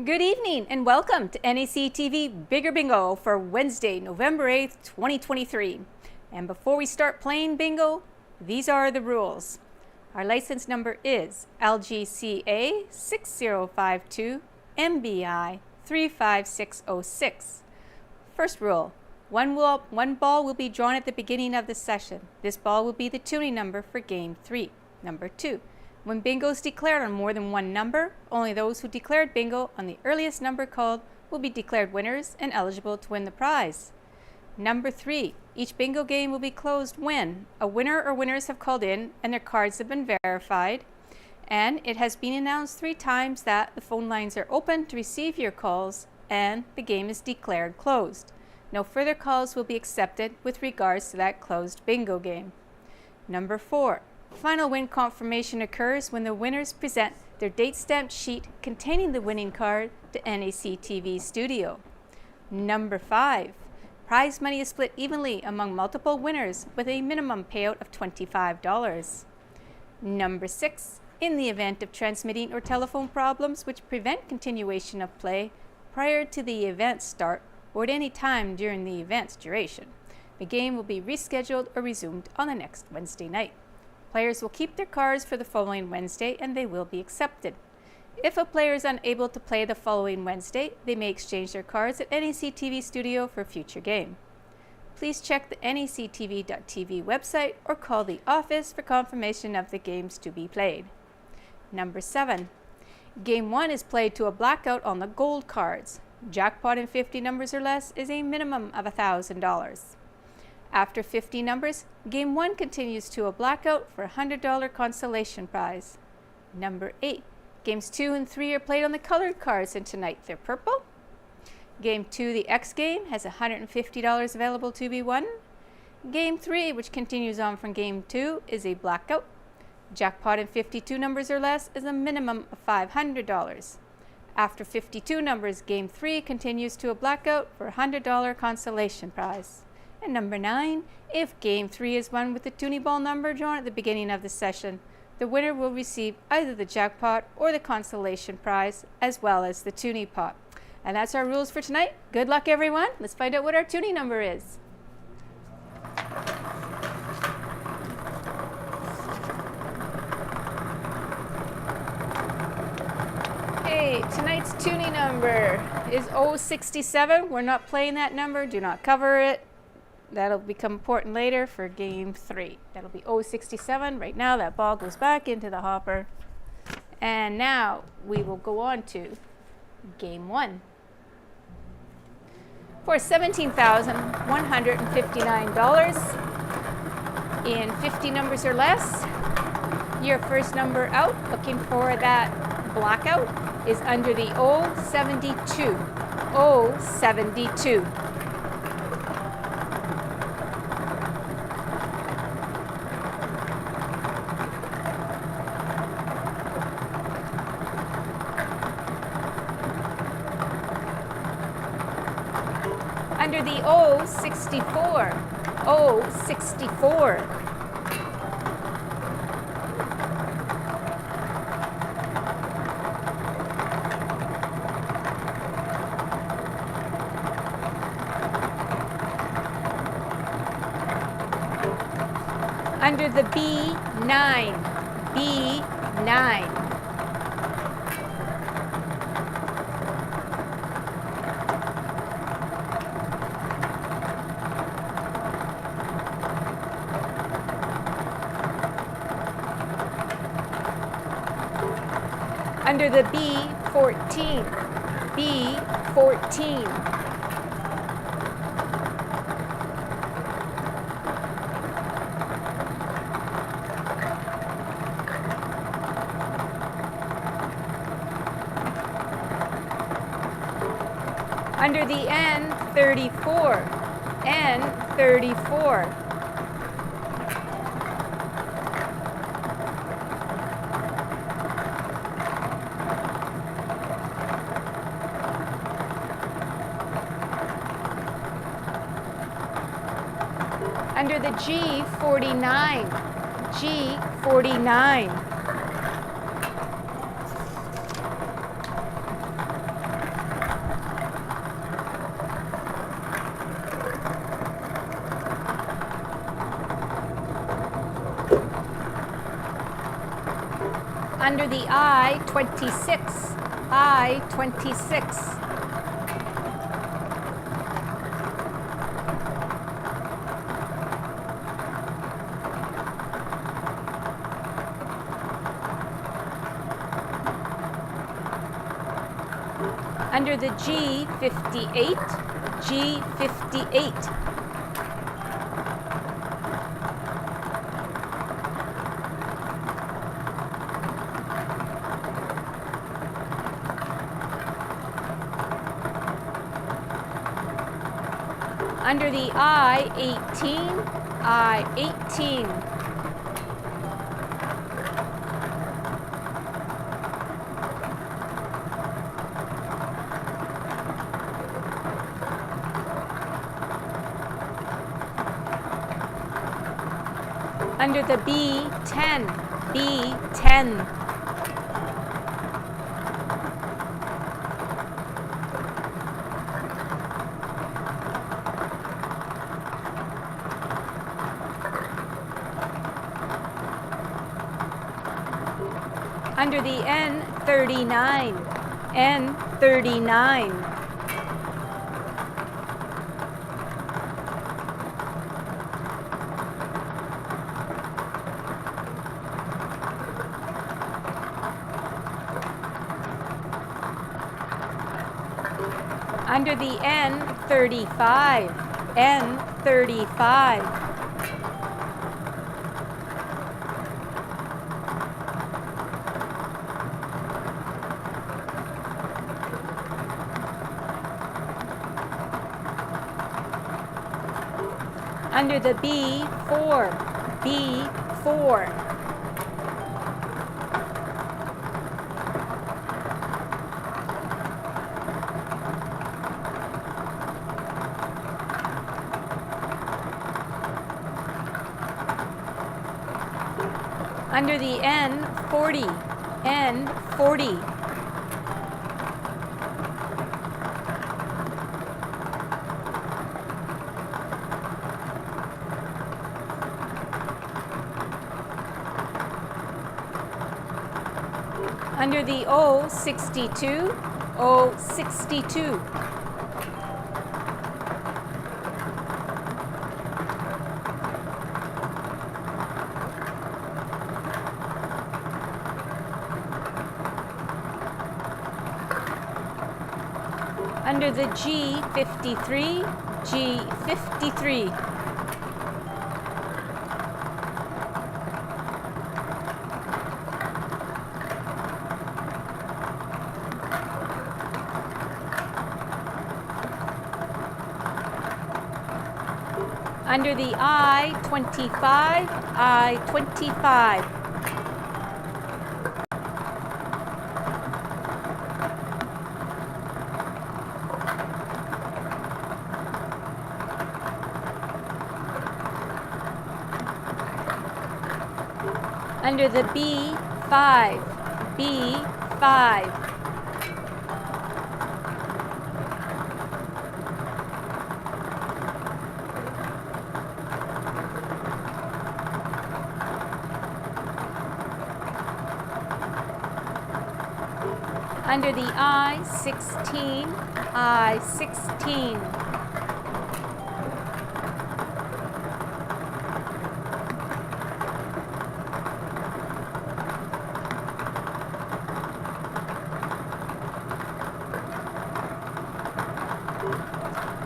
Good evening and welcome to NACTV Bigger Bingo for Wednesday, November 8th, 2023. And before we start playing bingo, these are the rules. Our license number is LGCA 6052 MBI 35606. First rule, one ball will be drawn at the beginning of the session. This ball will be the tuning number for Game 3. Number 2. When bingo is declared on more than one number, only those who declared bingo on the earliest number called will be declared winners and eligible to win the prize. Number 3, each bingo game will be closed when a winner or winners have called in and their cards have been verified, and it has been announced 3 times that the phone lines are open to receive your calls and the game is declared closed. No further calls will be accepted with regards to that closed bingo game. Number 4. Final win confirmation occurs when the winners present their date-stamped sheet containing the winning card to NACTV Studio. Number 5. Prize money is split evenly among multiple winners with a minimum payout of $25. Number 6. In the event of transmitting or telephone problems which prevent continuation of play prior to the event's start or at any time during the event's duration, the game will be rescheduled or resumed on the next Wednesday night. Players will keep their cards for the following Wednesday and they will be accepted. If a player is unable to play the following Wednesday, they may exchange their cards at NACTV Studio for a future game. Please check the NACTV.tv website or call the office for confirmation of the games to be played. Number 7. Game 1 is played to a blackout on the gold cards. Jackpot in 50 numbers or less is a minimum of $1,000. After 50 numbers, Game 1 continues to a blackout for a $100 consolation prize. Number 8. Games 2 and 3 are played on the colored cards and tonight they're purple. Game 2, the X game, has $150 available to be won. Game 3, which continues on from Game 2, is a blackout. Jackpot in 52 numbers or less is a minimum of $500. After 52 numbers, Game 3 continues to a blackout for a $100 consolation prize. And number 9, if Game 3 is won with the tuning ball number drawn at the beginning of the session, the winner will receive either the jackpot or the consolation prize, as well as the tuning pot. And that's our rules for tonight. Good luck, everyone. Let's find out what our tuning number is. Okay, tonight's tuning number is 067. We're not playing that number. Do not cover it. That'll become important later for Game 3. That'll be 067. Right now, that ball goes back into the hopper. And now we will go on to Game 1. For $17,159 in 50 numbers or less, your first number out, looking for that blackout, is under the 072. 072. Under the 064. 064. Under the B9. B9. Under the B14, B14. Under the N34, N34. Under the G49, G49. Under the I, 26. I, 26. Under the G, 58. G, 58. Under the I, 18. I, 18. Under the B, 10. B, 10. Under the N, 39. N, 39. Under the N, 35. N, 35. Under the B, 4. B, 4. Under the N, 40. N, 40. Under the O, 62. O, 62. Under the G, 53. G, 53. Under the I, 25. I, 25. Under the B, 5. B, 5. Under the I, 16. I, 16.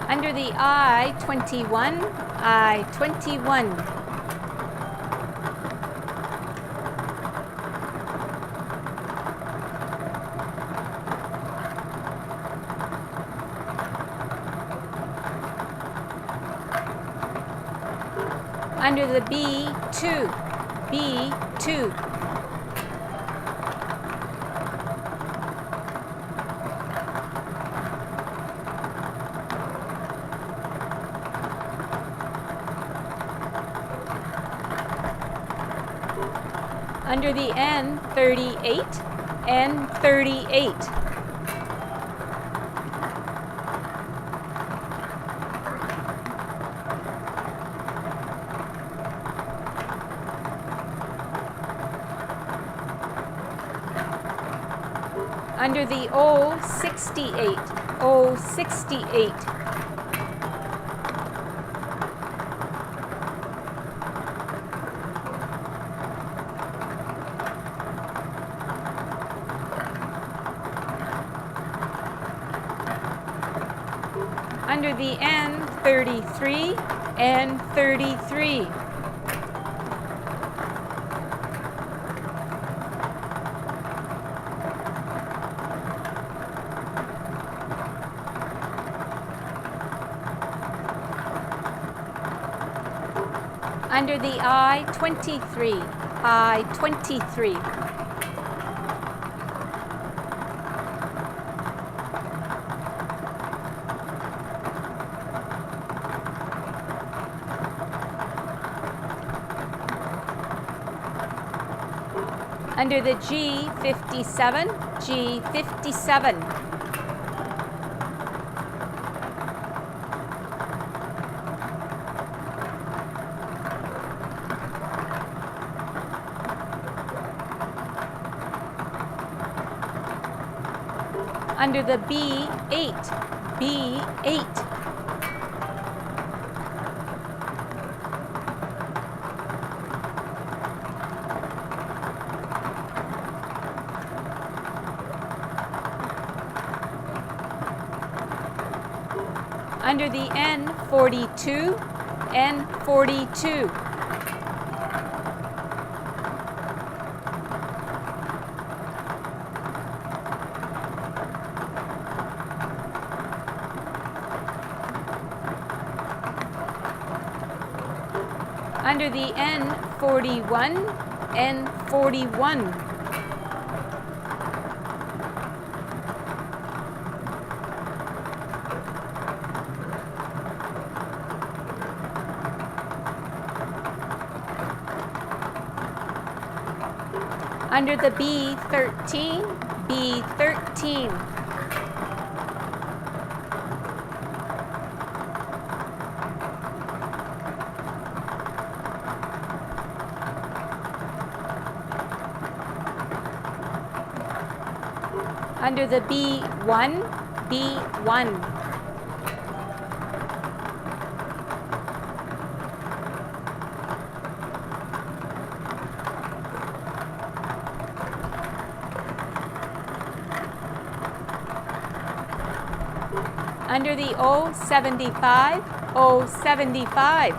Under the I, 21. I, 21. Under the B, 2. B, 2. Under the N, 38. N, 38. Under the O, 68. O, 68. Under the N, 33. N, 33. Under the I, 23. I, 23. Under the G, 57. G, 57. Under the B, 8. B, 8. Under the N, 42. N, 42. Under the N, 41. N, 41. Under the B, 13. B, 13. Under the B1, B1. Under the O, 75. O, 75.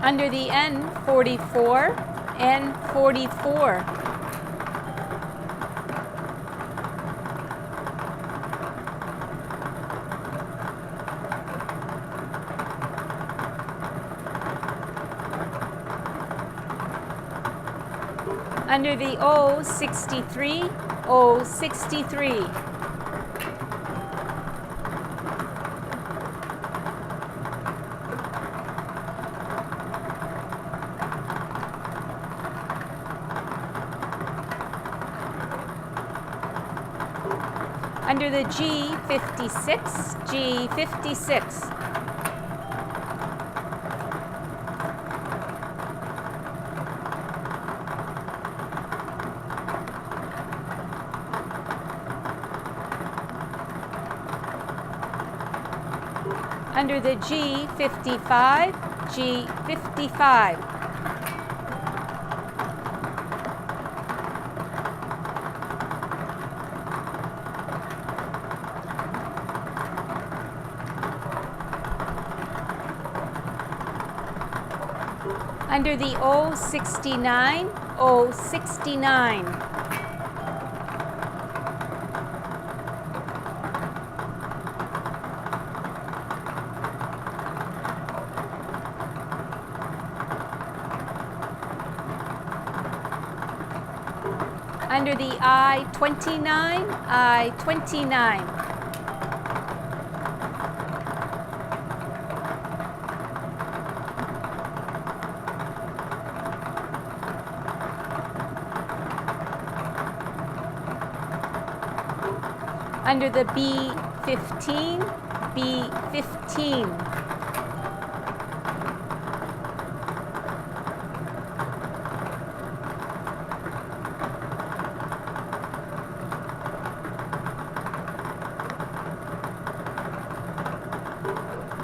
Under the N, 44. N, 44. Under the O, 63. O, 63. Under the G, 56. G, 56. Under the G, 55. G, 55. Under the O, 69. O, 69. Under the I, 29. I, 29. Under the B15, B15.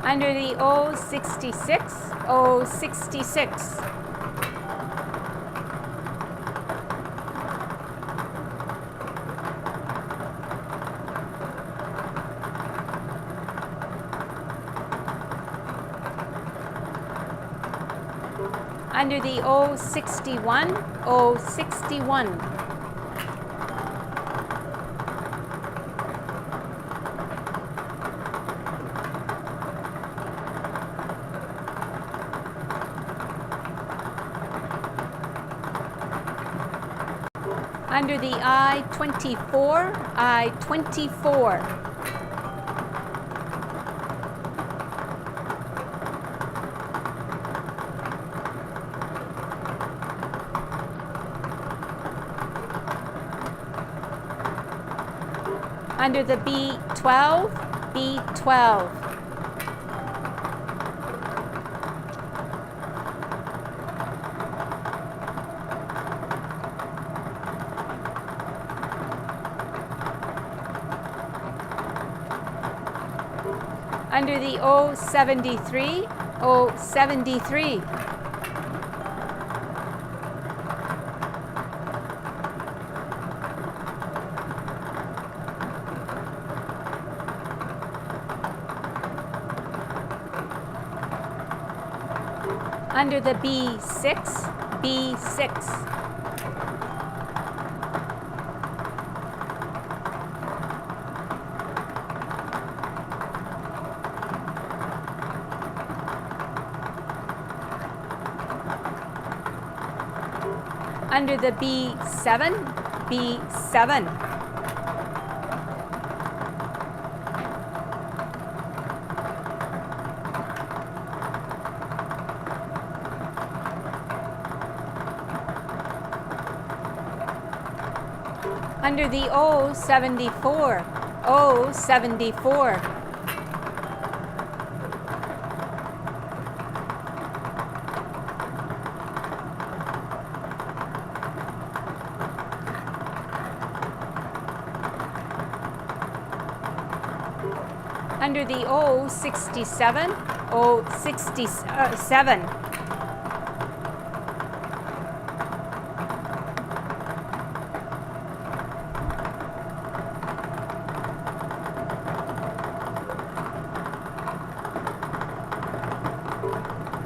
Under the O66, O66. Under the O61, O61. Under the I-24, I-24. Under the B12, B12. Under the O73, O73. Under the B6, B6. Under the B7, B7. Under the O74, O74. Under the O67, O67.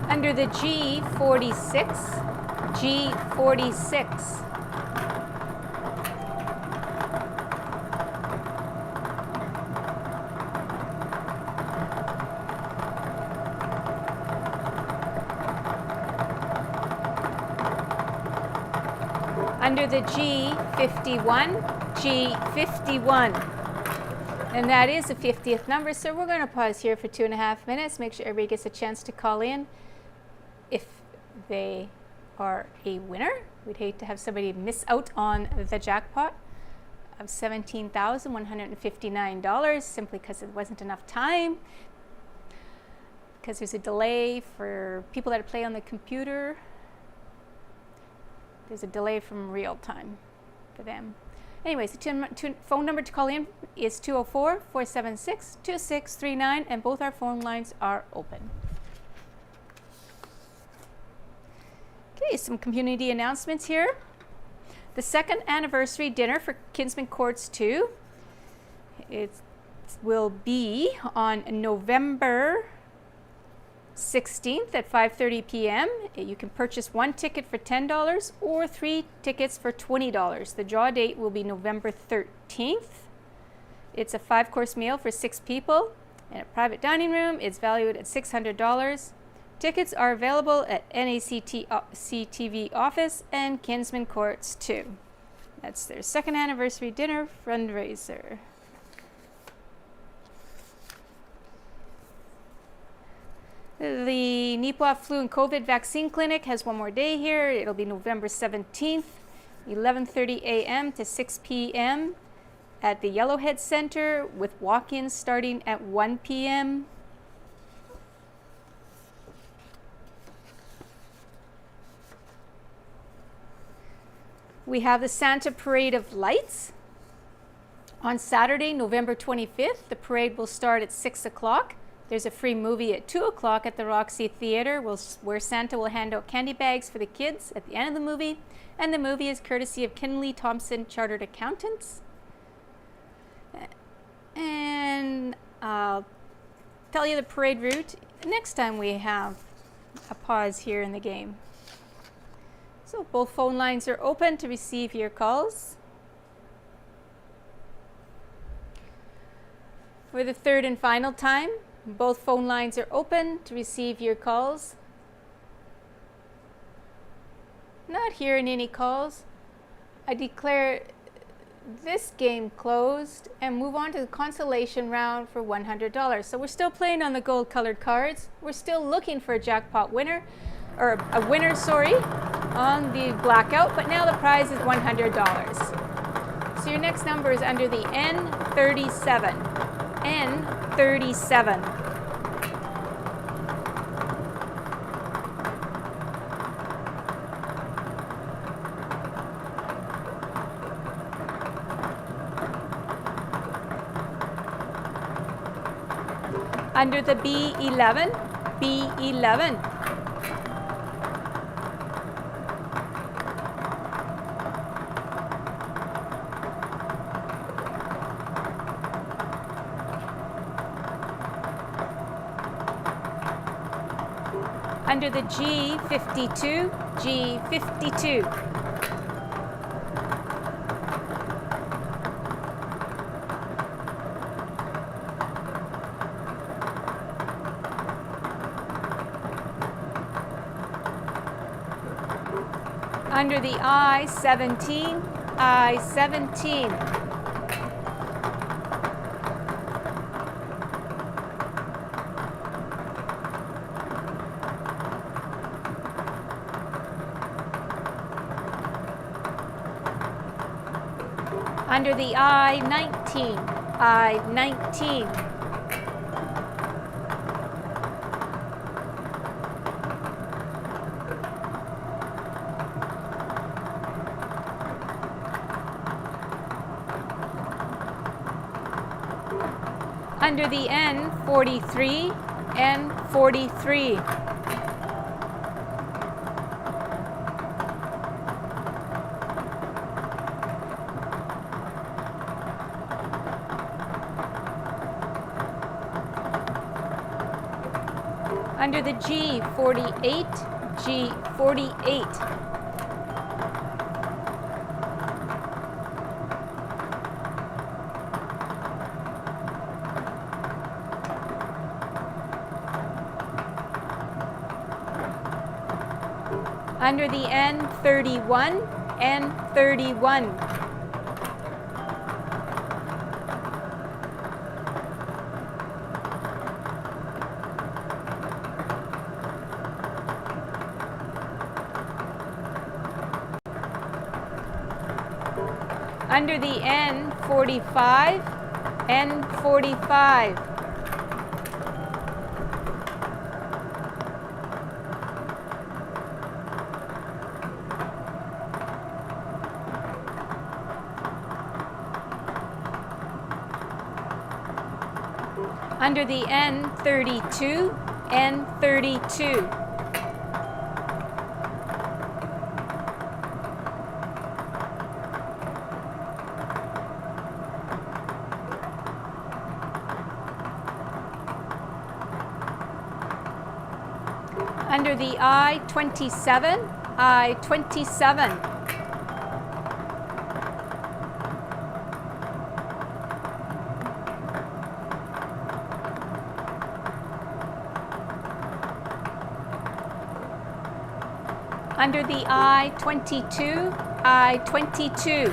Under the G46, G46. Under the G51, G51. And that is the 50th number, so we're going to pause here for 2.5 minutes, make sure everybody gets a chance to call in if they are a winner. We'd hate to have somebody miss out on the jackpot of $17,159 simply because it wasn't enough time, because there's a delay for people that play on the computer. There's a delay from real time for them. Anyways, the phone number to call in is 204-476-2639, and both our phone lines are open. Okay, some community announcements here. The second anniversary dinner for Kinsman Courts 2. It will be on November 16th at 5:30 p.m. You can purchase one ticket for $10 or 3 tickets for $20. The draw date will be November 13th. It's a 5-course meal for 6 people and a private dining room. It's valued at $600. Tickets are available at NACTV office and Kinsman Courts 2. That's their second anniversary dinner fundraiser. The Nipah Flu and COVID Vaccine Clinic has one more day here. It'll be November 17th, 11:30 a.m. to 6 p.m. at the Yellowhead Center with walk-ins starting at 1 p.m. We have the Santa Parade of Lights. On Saturday, November 25th, the parade will start at 6 o'clock. There's a free movie at 2 o'clock at the Roxy Theater where Santa will hand out candy bags for the kids at the end of the movie. And the movie is courtesy of Kinley Thompson Chartered Accountants. And I'll tell you the parade route next time we have a pause here in the game. So both phone lines are open to receive your calls. For the third and final time, both phone lines are open to receive your calls. Not hearing any calls, I declare this game closed and move on to the consolation round for $100. So we're still playing on the gold colored cards. We're still looking for a jackpot winner, or a winner, sorry, on the blackout, but now the prize is $100. So your next number is under the N37. N37. Under the B11, B11. Under the G52, G52. Under the I-17, I-17. Under the I-19, I-19. Under the N43, N43. Under the G48, G48. Under the N31, N31. Under the N45, N45. Under the N32, N32. Under the I-27, I-27. Under the I-22, I-22.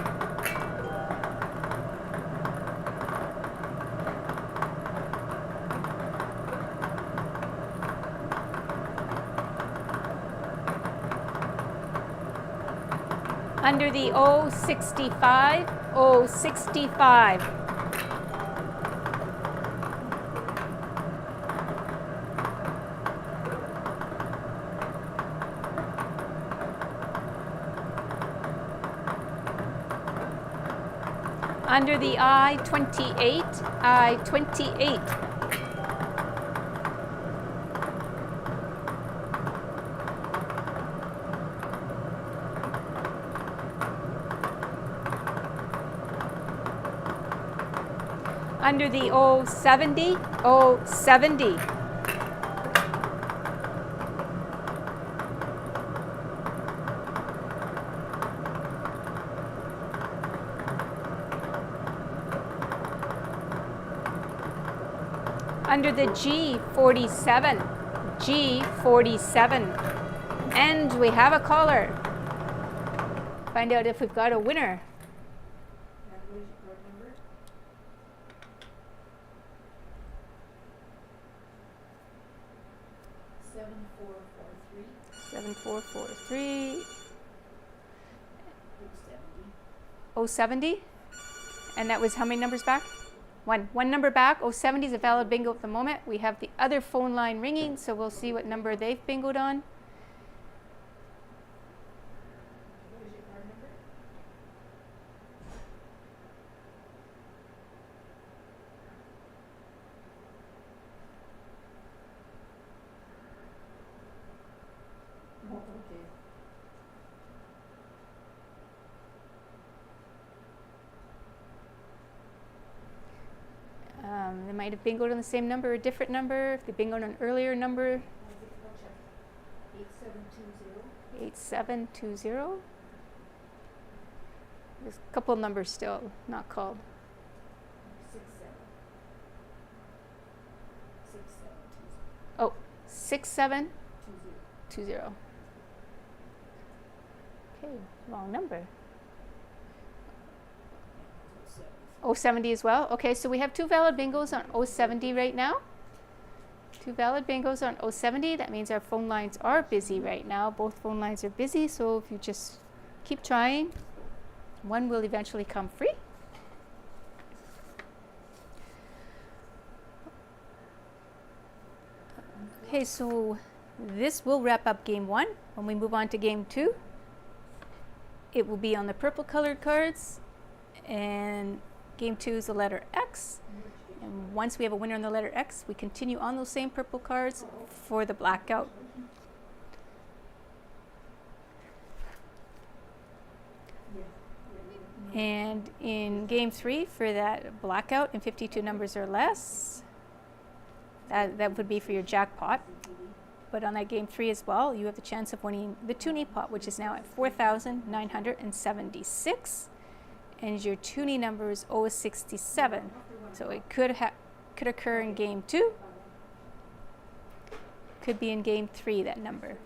Under the O65, O65. Under the I-28, I-28. Under the O70, O70. Under the G47, G47. And we have a caller. Find out if we've got a winner. What is your card number? 7443. 70. 070. And that was how many numbers back? One number back. 070 is a valid bingo at the moment. We have the other phone line ringing, so we'll see what number they've bingoed on. What is your card number? Oh, okay. They might have bingoed on the same number or a different number. If they bingoed on an earlier number. I'll check. 8720. 8720. There's a couple of numbers still not called. 6720. Oh, 6720. Okay, wrong number. 070 as well. Okay, so we have two valid bingos on 070 right now. Two valid bingos on 070. That means our phone lines are busy right now. Both phone lines are busy, so if you just keep trying, one will eventually come free. Okay, so this will wrap up game one. When we move on to game two, it will be on the purple colored cards, and game two is the letter X. And once we have a winner on the letter X, we continue on those same purple cards for the blackout. And in game three, for that blackout in 52 numbers or less, that would be for your jackpot. But on that game three as well, you have the chance of winning the toonie pot, which is now at 4,976. And your toonie number is 067. So it could occur in game two. Could be in game three, that number.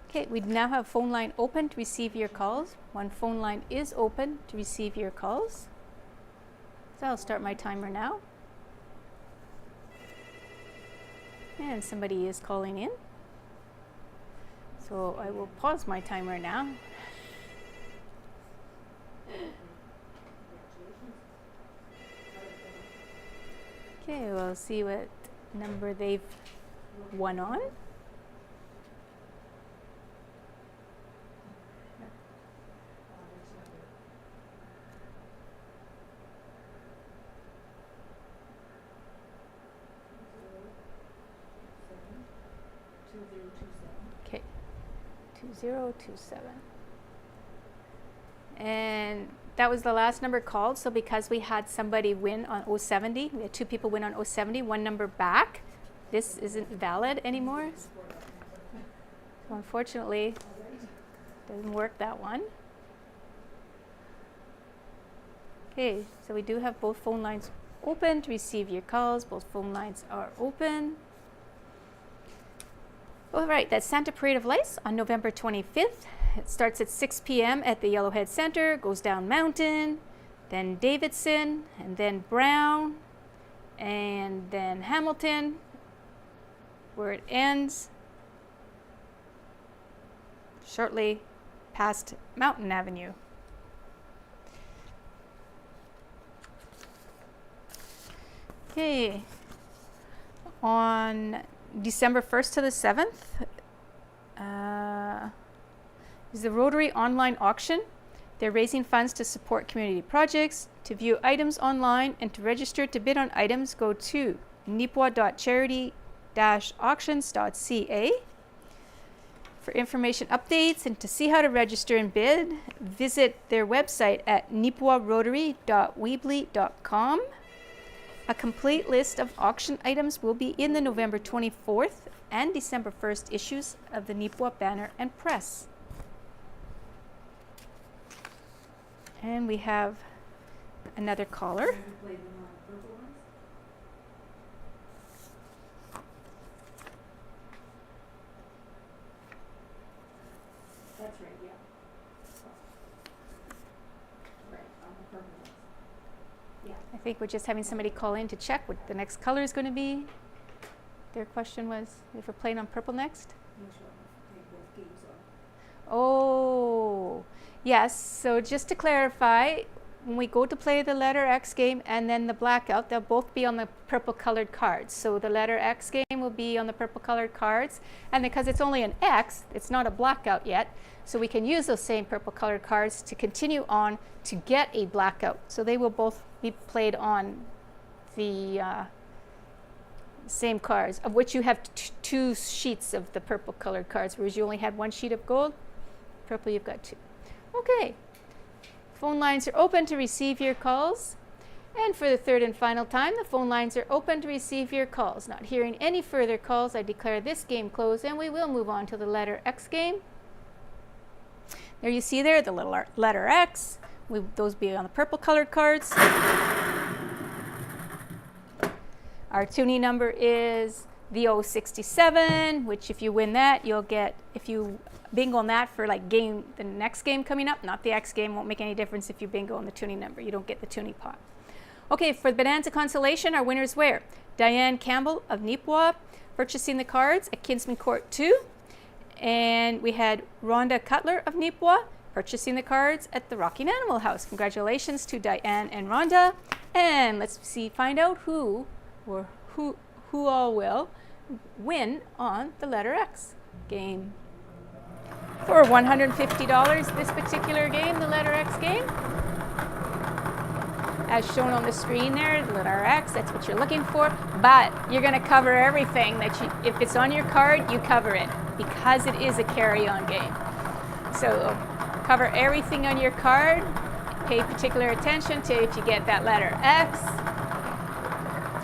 Okay, we now have phone line open to receive your calls. One phone line is open to receive your calls. So I'll start my timer now. And somebody is calling in. So I will pause my timer now. Okay, we'll see what number they've won on. Okay, 2027. And that was the last number called, so because we had somebody win on 070, we had two people win on 070, one number back, this isn't valid anymore. So unfortunately, doesn't work, that one. Okay, so we do have both phone lines open to receive your calls. Both phone lines are open. All right, that's Santa Parade of Lights on November 25th. It starts at 6 p.m. at the Yellowhead Center, goes down Mountain, then Davidson, and then Brown, and then Hamilton, where it ends shortly past Mountain Avenue. Okay, on December 1st to the 7th is the Rotary online auction. They're raising funds to support community projects. To view items online and to register to bid on items, go to nipwa.charity-auctions.ca. For information updates and to see how to register and bid, visit their website at nipwarotary.weebly.com. A complete list of auction items will be in the November 24th and December 1st issues of the Nipwa Banner and Press. And we have another caller. Have you played them on purple ones? That's right, yeah. Right, on the purple ones. Yeah. I think we're just having somebody call in to check what the next color is going to be. Their question was if we're playing on purple next. Make sure they both games on. Oh, yes. So just to clarify, when we go to play the letter X game and then the blackout, they'll both be on the purple colored cards. So the letter X game will be on the purple colored cards. And because it's only an X, it's not a blackout yet. So we can use those same purple colored cards to continue on to get a blackout. So they will both be played on the same cards, of which you have two sheets of the purple colored cards, whereas you only had one sheet of gold. Purple, you've got two. Okay. Phone lines are open to receive your calls. And for the third and final time, the phone lines are open to receive your calls. Not hearing any further calls, I declare this game closed, and we will move on to the letter X game. There you see there the little letter X. Those be on the purple colored cards. Our toonie number is the 067, which if you win that, you'll get, if you bingo on that for like the next game coming up, not the X game, won't make any difference if you bingo on the toonie number. You don't get the toonie pot. Okay, for the Bonanza Consolation, our winners were Diane Campbell of Nipwa, purchasing the cards at Kinsman Court 2. And we had Rhonda Cutler of Nipwa, purchasing the cards at the Rocking Animal House. Congratulations to Diane and Rhonda. And let's find out who all will win on the letter X game. For $150 this particular game, the letter X game. As shown on the screen there, the letter X, that's what you're looking for. But you're going to cover everything if it's on your card, you cover it because it is a carry-on game. So cover everything on your card. Pay particular attention to if you get that letter X.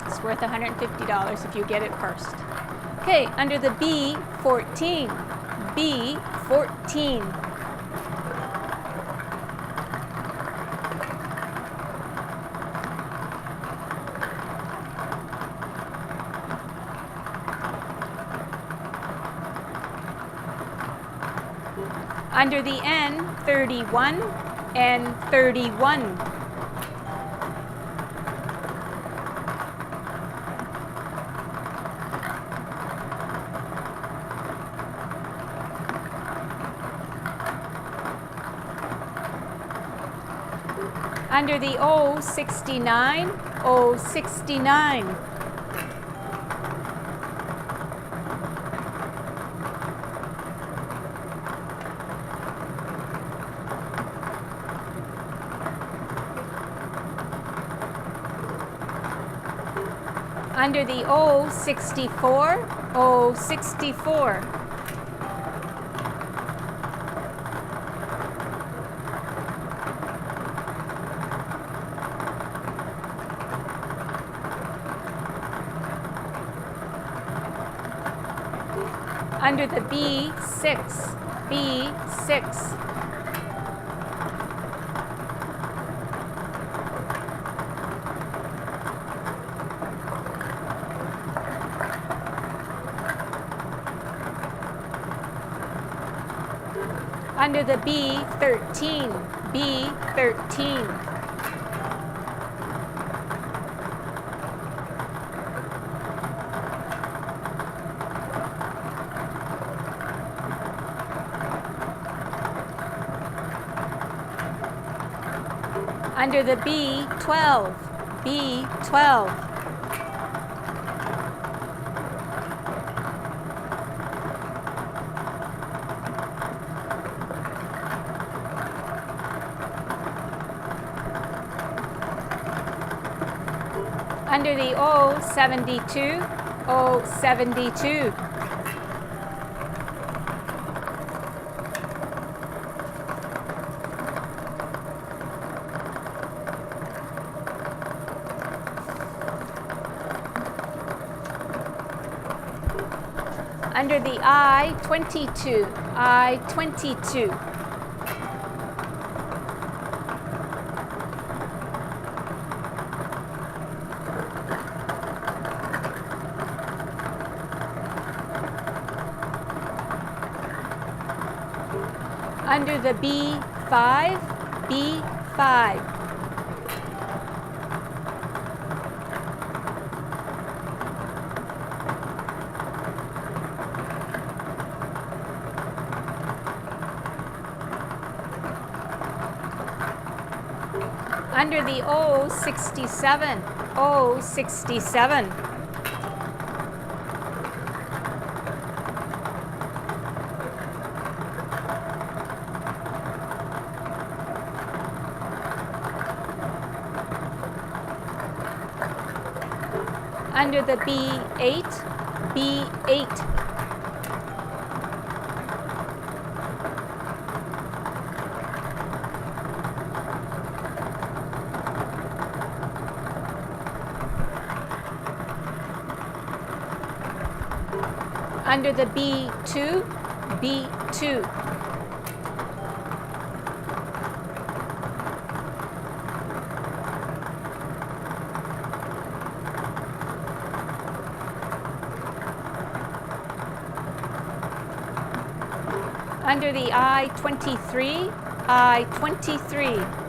It's worth $150 if you get it first. Okay, under the B14. B14. Under the N, 31 and 31. Under the O, 69, O, 69. Under the O, 64, O, 64. Under the B6, B6. Under the B13, B13. Under the B12, B12. Under the O72, O72. Under the I22, I22. Under the B5, B5. Under the O67, O67. Under the B8, B8. Under the B2, B2. Under the I23, I23.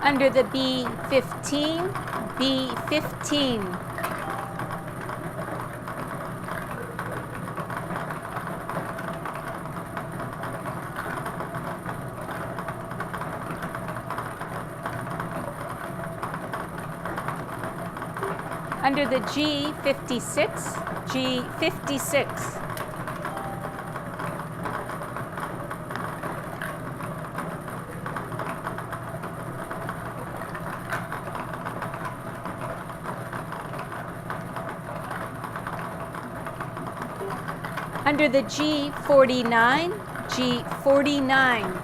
Under the B15, B15. Under the G56, G56. Under the G49, G49.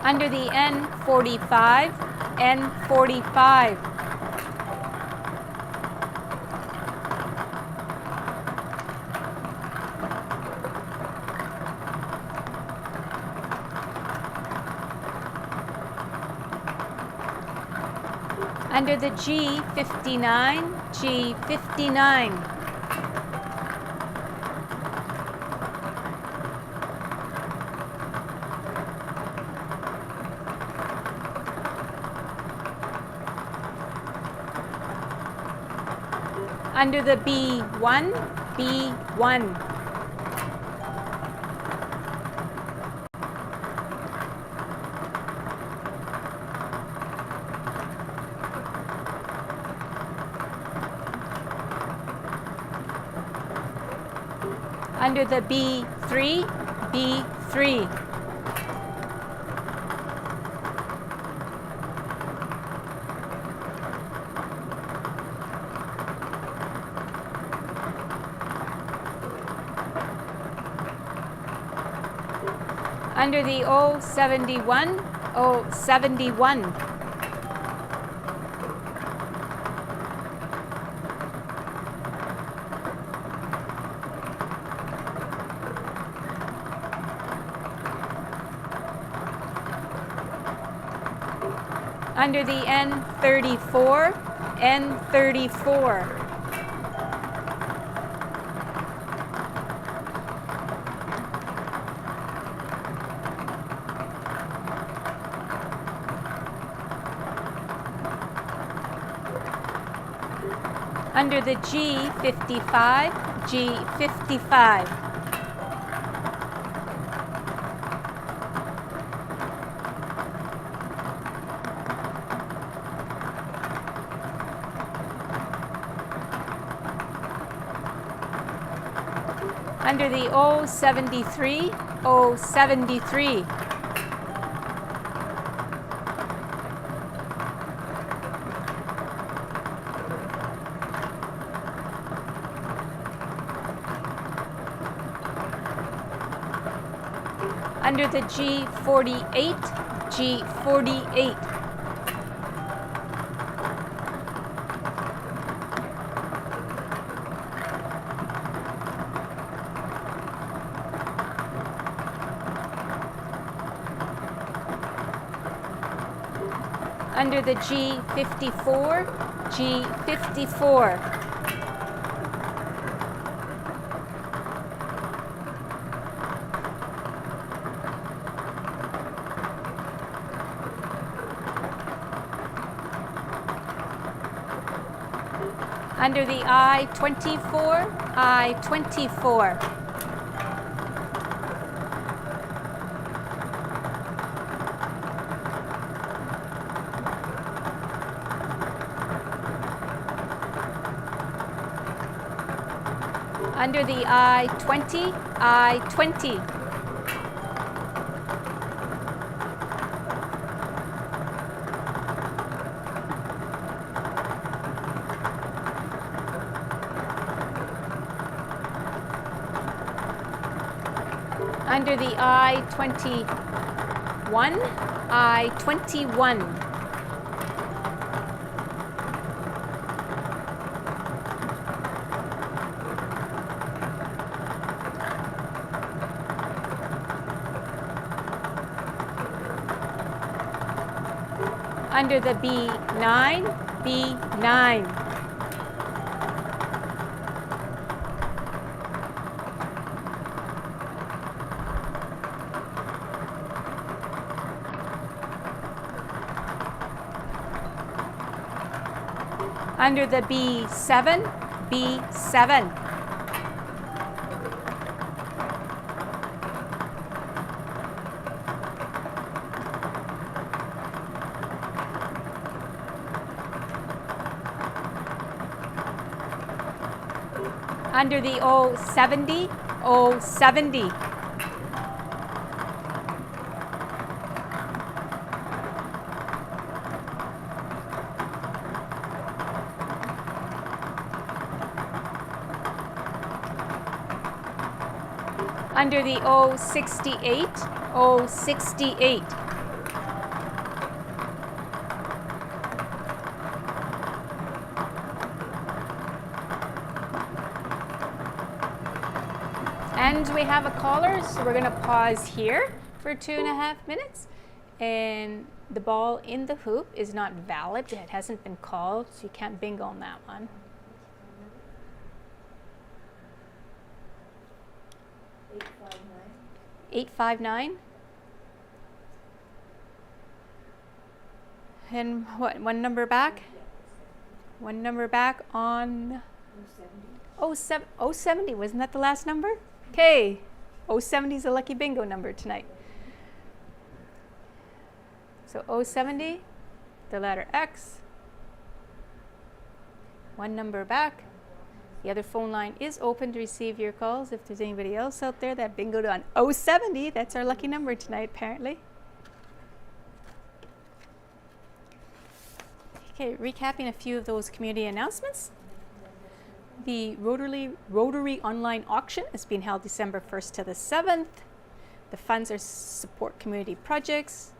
Under the N45, N45. Under the G59, G59. Under the B1, B1. Under the B3, B3. Under the O71, O71. Under the N34, N34. Under the G55, G55. Under the O73, O73. Under the G48, G48. Under the G54, G54. Under the I-24, I-24. Under the I-20, I-20. Under the I-21, I-21. Under the B9, B9. Under the B7, B7. Under the O70, O70. Under the O68, O68. And we have a caller, so we're going to pause here for 2.5 minutes. And the ball in the hoop is not valid. It hasn't been called, so you can't bingo on that one. 859. And what, one number back? One number back on 070, wasn't that the last number? Okay, 070 is a lucky bingo number tonight. So 070, the letter X, one number back. The other phone line is open to receive your calls. If there's anybody else out there that bingoed on 070, that's our lucky number tonight, apparently. Okay, recapping a few of those community announcements. The Rotary Online Auction is being held December 1st to the 7th. The funds are support community projects.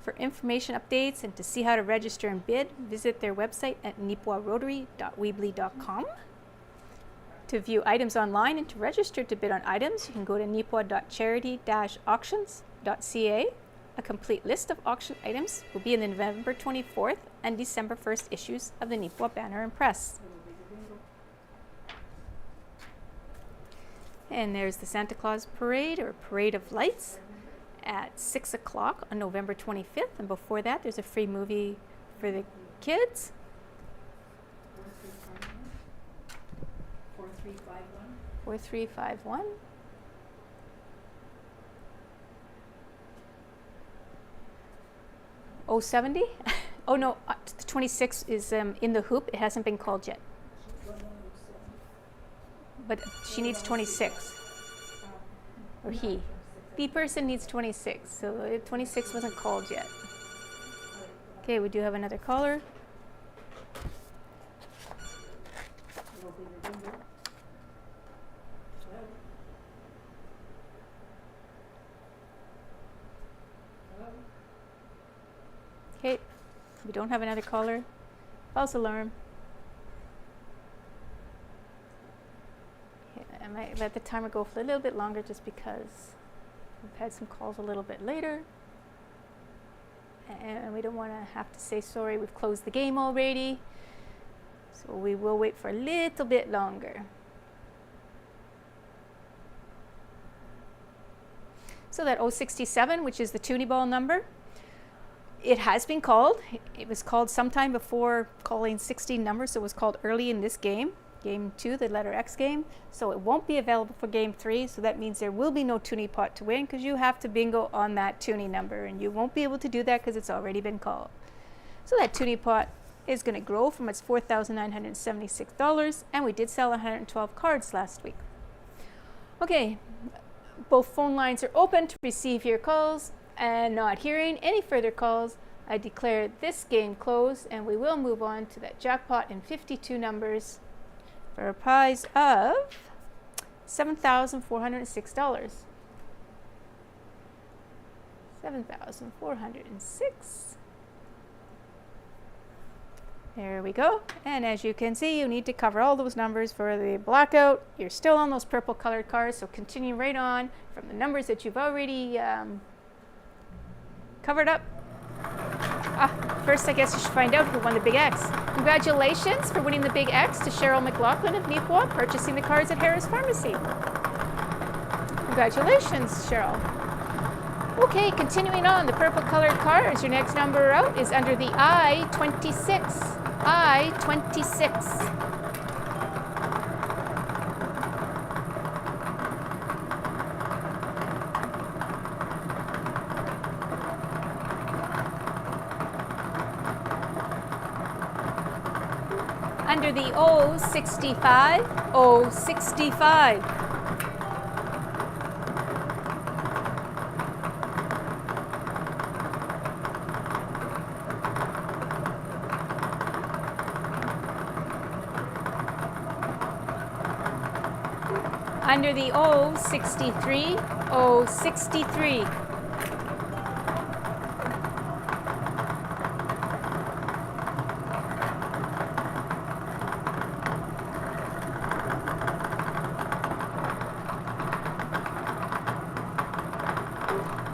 For information updates and to see how to register and bid, visit their website at nipoirotary.weebly.com. To view items online and to register to bid on items, you can go to nipo.charity-auctions.ca. A complete list of auction items will be in the November 24th and December 1st issues of the Nipwa Banner and Press. And there's the Santa Claus Parade, or Parade of Lights, at 6 o'clock on November 25th. And before that, there's a free movie for the kids. 4351. 4351. Oh, 70? Oh no, the 26 is in the hoop. It hasn't been called yet. But she needs 26. Or he. The person needs 26. So 26 wasn't called yet. Okay, we do have another caller. Okay, we don't have another caller. False alarm. Okay, I might let the timer go for a little bit longer just because we've had some calls a little bit later. And we don't want to have to say sorry, we've closed the game already. So we will wait for a little bit longer. So that 067, which is the toonie ball number, it has been called. It was called sometime before calling 16 numbers, so it was called early in this game, game 2, the letter X game. So it won't be available for game 3, so that means there will be no toonie pot to win because you have to bingo on that toonie number, and you won't be able to do that because it's already been called. So that toonie pot is going to grow from its $4,976, and we did sell 112 cards last week. Okay, both phone lines are open to receive your calls. And not hearing any further calls, I declare this game closed, and we will move on to that jackpot in 52 numbers for a prize of $7,406. $7,406. There we go. And as you can see, you need to cover all those numbers for the blackout. You're still on those purple colored cards, so continue right on from the numbers that you've already covered up. First, I guess you should find out who won the Big X. Congratulations for winning the Big X to Cheryl McLaughlin of Nipwa, purchasing the cards at Harris Pharmacy. Congratulations, Cheryl. Okay, continuing on, the purple colored cards. Your next number out is under the I-26. I-26. Under the O65, O65. Under the O63, O63.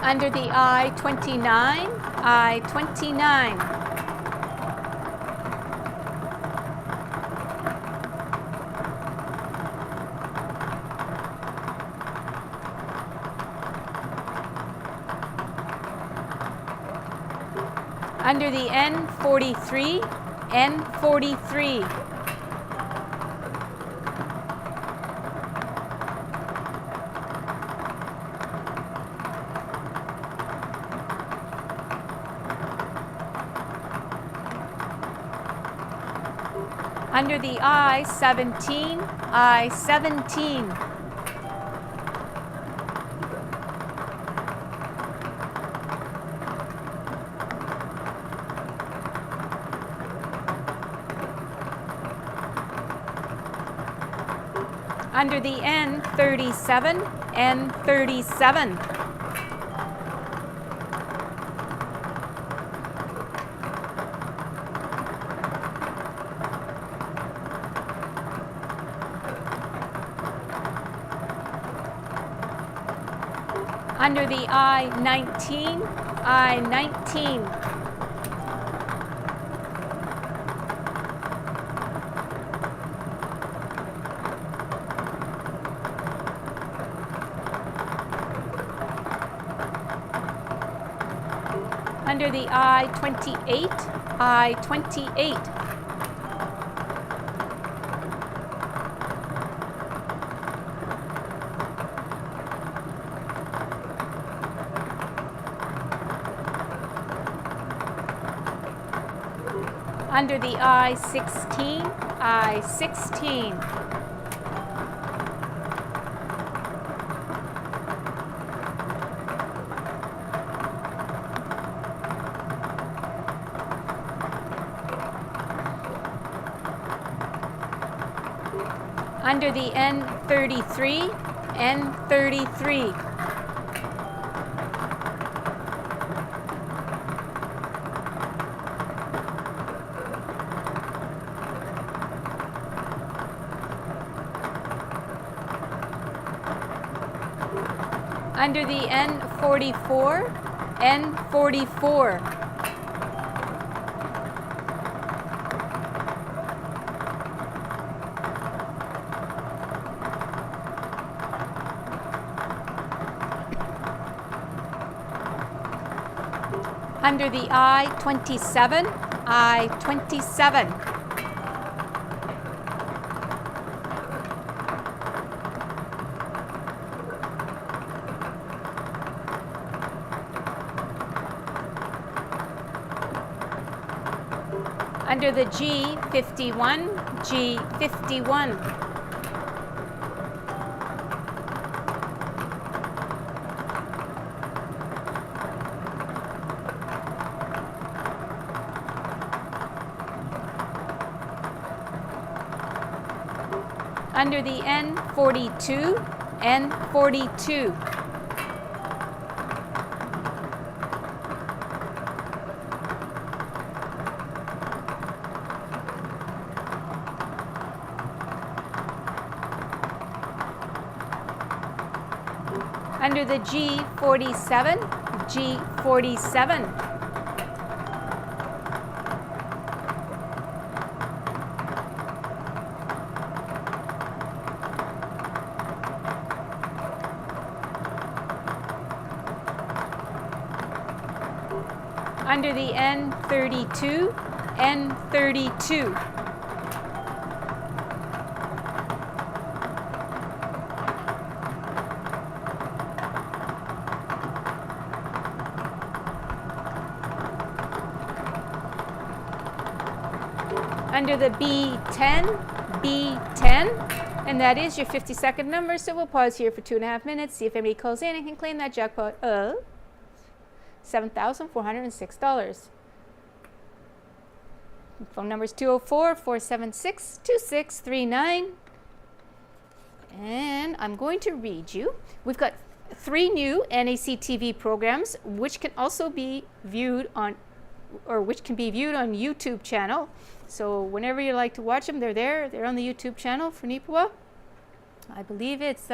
Under the I-29, I-29. Under the N-43, N-43. Under the I-17, I-17. Under the N-37, N-37. Under the I-19, I-19. Under the I-28, I-28. Under the I-16, I-16. Under the N33, N33. Under the N44, N44. Under the I-27, I-27. Under the G51, G51. Under the N42, N42. Under the G47, G47. Under the N32, N32. Under the B10, B10, and that is your 50-second number, so we'll pause here for 2.5 minutes, see if anybody calls in and can claim that jackpot of $7,406. Phone number is 204-476-2639. And I'm going to read you. We've got 3 new NACTV programs, which can also be viewed on, or which can be viewed on YouTube channel. So whenever you like to watch them, they're there. They're on the YouTube channel for Nipua. I believe it's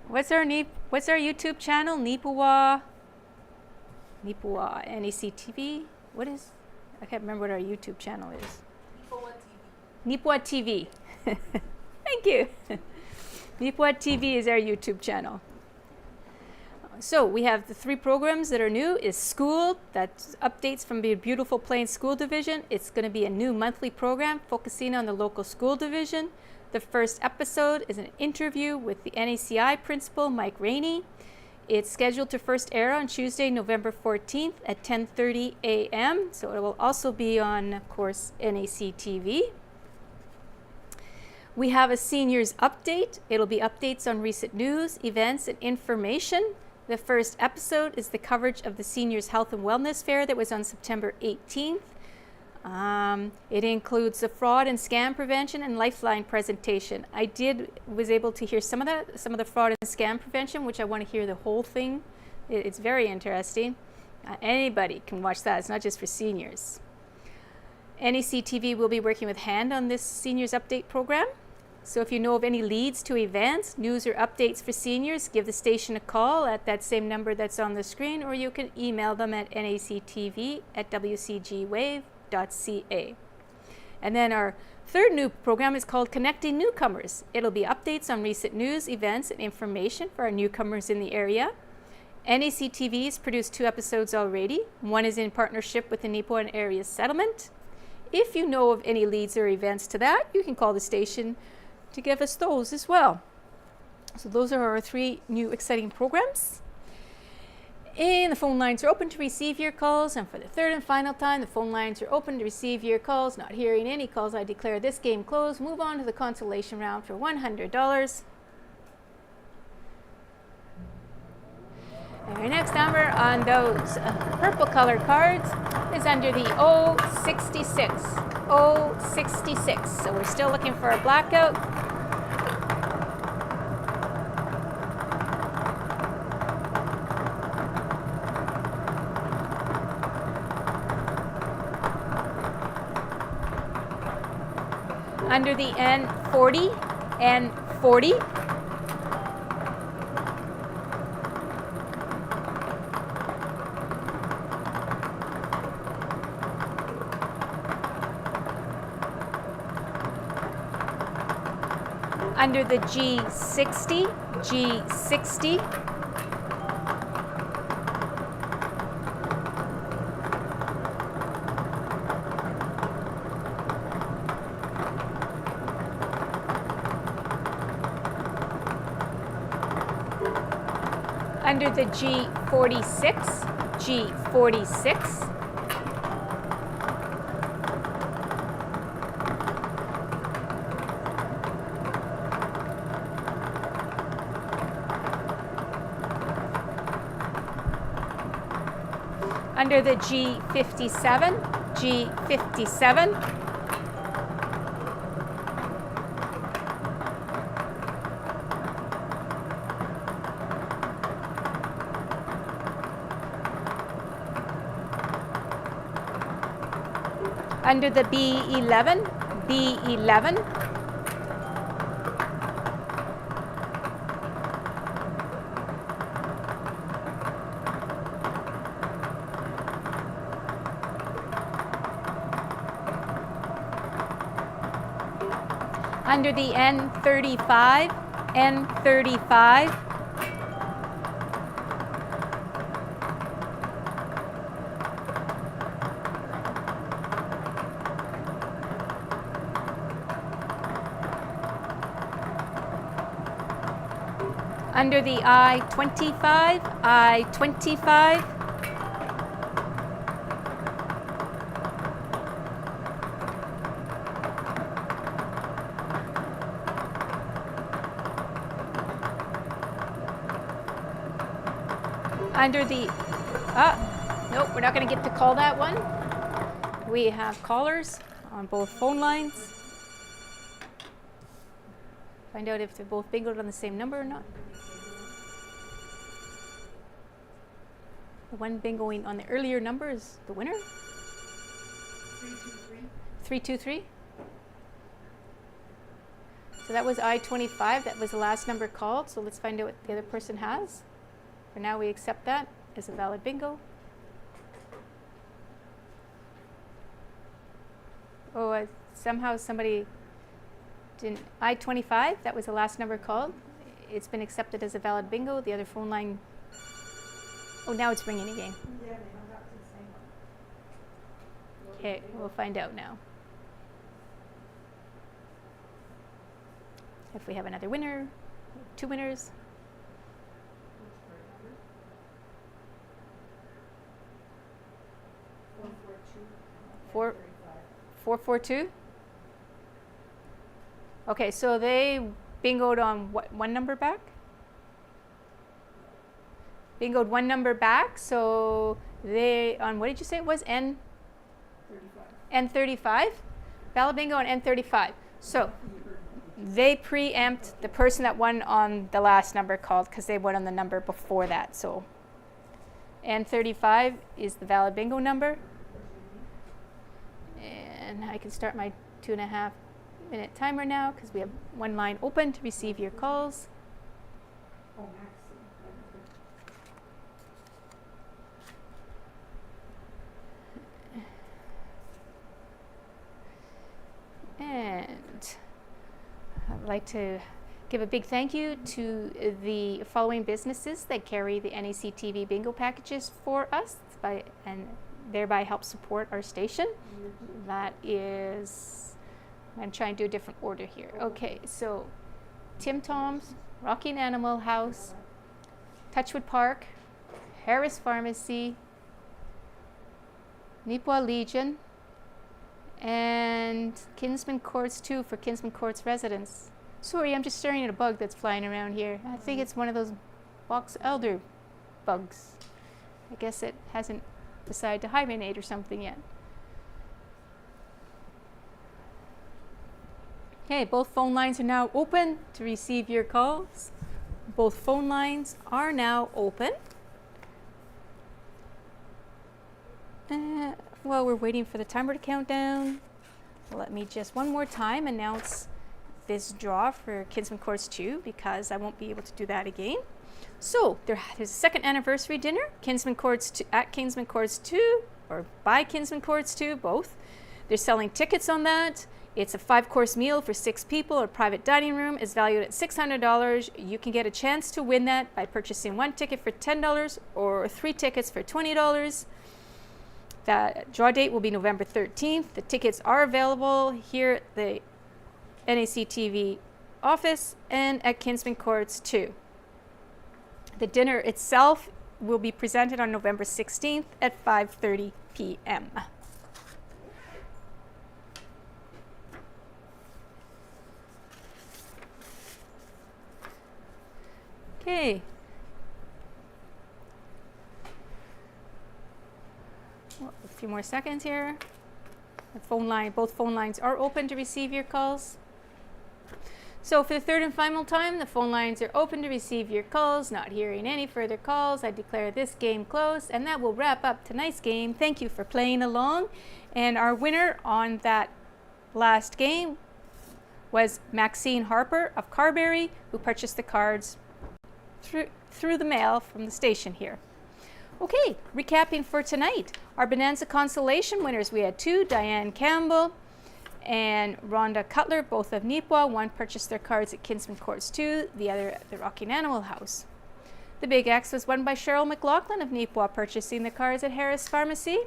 what's our YouTube channel? Nipua NACTV. What is? I can't remember what our YouTube channel is. Nipua TV. Thank you. Nipua TV is our YouTube channel. So we have the 3 programs that are new. Is School, that's updates from the beautiful Plains School Division. It's going to be a new monthly program focusing on the local school division. The first episode is an interview with the NACI principal, Mike Rainey. It's scheduled to first air on Tuesday, November 14th at 10:30 a.m. So it will also be on, of course, NACTV. We have a seniors update. It'll be updates on recent news, events, and information. The first episode is the coverage of the Seniors Health and Wellness Fair that was on September 18th. It includes the fraud and scam prevention and lifeline presentation. I was able to hear some of the fraud and scam prevention, which I want to hear the whole thing. It's very interesting. Anybody can watch that. It's not just for seniors. NACTV will be working with HAND on this Seniors Update program. So if you know of any leads to events, news or updates for seniors, give the station a call at that same number that's on the screen, or you can email them at nactv@wcgwave.ca. And then our third new program is called Connecting Newcomers. It'll be updates on recent news, events, and information for our newcomers in the area. NACTV has produced 2 episodes already. One is in partnership with the Nippon Area Settlement. If you know of any leads or events to that, you can call the station to give us those as well. So those are our 3 new exciting programs. And the phone lines are open to receive your calls. And for the third and final time, the phone lines are open to receive your calls. Not hearing any calls, I declare this game closed. Move on to the consolation round for $100. Our next number on those purple colored cards is under the 066. 066. So we're still looking for a blackout. Under the N40, N40. Under the G60, G60. Under the G46, G46. Under the G57, G57. Under the B11, B11. Under the N35, N35. Under the I-25, I-25. Under the, nope, we're not going to get to call that one. We have callers on both phone lines. Find out if they're both bingoed on the same number or not. The one bingoing on the earlier number is the winner. 323. 323. So that was I-25. That was the last number called. So let's find out what the other person has. For now, we accept that as a valid bingo. Oh, somehow somebody didn't. I-25, that was the last number called. It's been accepted as a valid bingo. The other phone line. Oh, now it's ringing again. Yeah, they hung up to the same one. Okay, we'll find out now. If we have another winner, 2 winners. Four, 442. Okay, so they bingoed on what, one number back? Bingoed one number back, so they, on what did you say it was? N35. Valid bingo on N35. So they preempt the person that won on the last number called because they won on the number before that. So N35 is the valid bingo number. And I can start my 2.5 minute timer now because we have one line open to receive your calls. Oh, Maxine. And I'd like to give a big thank you to the following businesses that carry the NACTV bingo packages for us and thereby help support our station. That is, I'm going to try and do a different order here. Okay, so Tim Tom's, Rocky and Animal House, Touchwood Park, Harris Pharmacy, Neepawa Legion, and Kinsman Courts 2 for Kinsman Courts residents. Sorry, I'm just staring at a bug that's flying around here. I think it's one of those box elder bugs. I guess it hasn't decided to hibernate or something yet. Okay, both phone lines are now open to receive your calls. Both phone lines are now open. While we're waiting for the timer to count down, let me just one more time announce this draw for Kinsman Courts 2 because I won't be able to do that again. So there's a second anniversary dinner, Kinsman Courts 2, at Kinsman Courts 2 or by Kinsman Courts 2, both. They're selling tickets on that. It's a 5-course meal for 6 people. A private dining room is valued at $600. You can get a chance to win that by purchasing 1 ticket for $10 or 3 tickets for $20. The draw date will be November 13th. The tickets are available here at the NACTV office and at Kinsman Courts 2. The dinner itself will be presented on November 16th at 5:30 p.m. Okay. Well, a few more seconds here. Both phone lines are open to receive your calls. So for the third and final time, the phone lines are open to receive your calls. Not hearing any further calls, I declare this game closed, and that will wrap up tonight's game. Thank you for playing along. And our winner on that last game was Maxine Harper of Carberry, who purchased the cards through the mail from the station here. Okay, recapping for tonight. Our Bonanza Consolation winners, we had 2, Diane Campbell and Rhonda Cutler, both of Neepawa. One purchased their cards at Kinsman Courts 2, the other at the Rocky and Animal House. The Big X was won by Cheryl McLaughlin of Neepawa, purchasing the cards at Harris Pharmacy.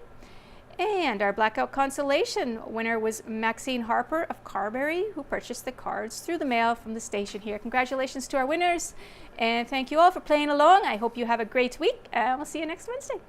And our Blackout Consolation winner was Maxine Harper of Carberry, who purchased the cards through the mail from the station here. Congratulations to our winners, and thank you all for playing along. I hope you have a great week, and we'll see you next Wednesday.